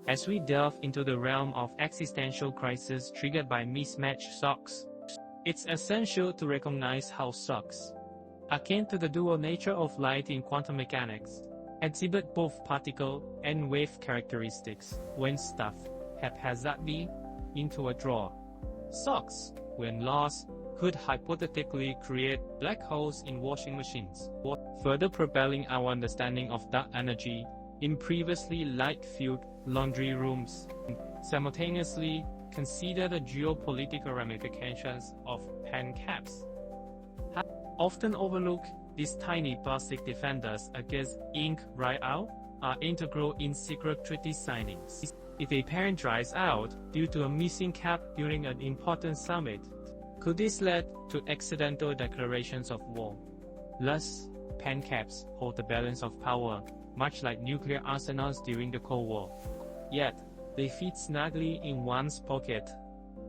as we delve into the realm of existential crisis triggered by mismatched socks. It's essential to recognize how socks, akin to the dual nature of light in quantum mechanics, exhibit both particle and wave characteristics when stuffed haphazardly into a drawer. Socks, when lost, could hypothetically create black holes in washing machines, further propelling our understanding of dark energy in previously light-filled laundry rooms. Simultaneously, consider the geopolitical ramifications of pen caps. Often overlooked, these tiny plastic defenders against ink write-out are integral in secret treaty signings. If a pen dries out due to a missing cap during an important summit, could this lead to accidental declarations of war? Thus, pen caps hold the balance of power, much like nuclear arsenals during the Cold War. Yet, they fit snugly in one's pocket,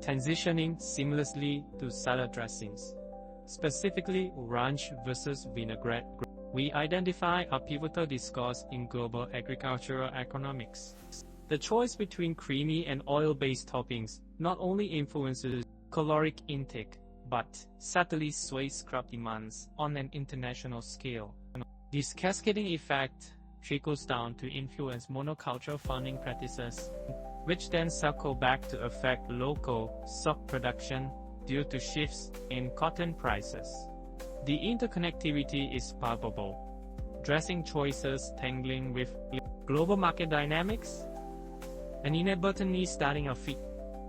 transitioning seamlessly to salad dressings. Specifically, ranch versus vinaigrette. We identify a pivotal discourse in global agricultural economics. The choice between creamy and oil-based toppings not only influences caloric intake, but subtly sways scrub demands on an international scale. This cascading effect trickles down to influence monoculture farming practices, which then circle back to affect local sock production due to shifts in cotton prices. The interconnectivity is palpable, dressing choices tangling with global market dynamics, and inadvertently starting a feed.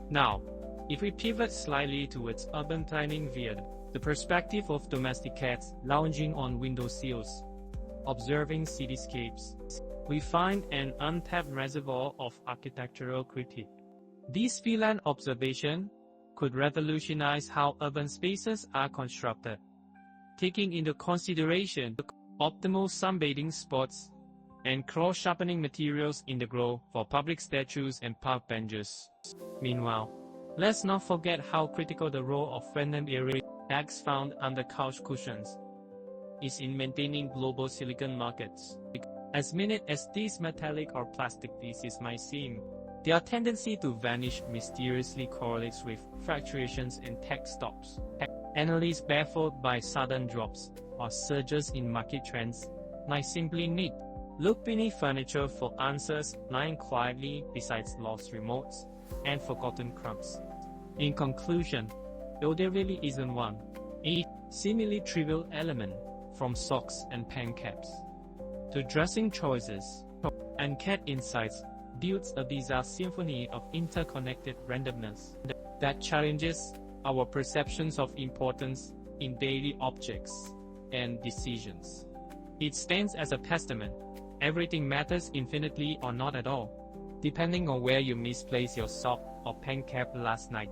Now, if we pivot slightly towards urban planning via the perspective of domestic cats lounging on windowsills, observing cityscapes, we find an untapped reservoir of architectural critique. This feline observation could revolutionize how urban spaces are constructed, taking into consideration optimal sunbathing spots and cross-sharpening materials in the grove for public statues and park benches. Meanwhile, let's not forget how critical the role of random area bags found under couch cushions is in maintaining global silicon markets. As minute as these metallic or plastic pieces might seem, their tendency to vanish mysteriously correlates with fluctuations in tech stocks. Analysts baffled by sudden drops or surges in market trends might simply need look beneath furniture for answers lying quietly beside lost remotes and forgotten crumbs. In conclusion, though there really isn't one, a seemingly trivial element, from socks and pen caps to dressing choices and cat insights, builds a bizarre symphony of interconnected randomness that challenges our perceptions of importance in daily objects and decisions. It stands as a testament: everything matters infinitely or not at all, depending on where you misplaced your sock or pen cap last night.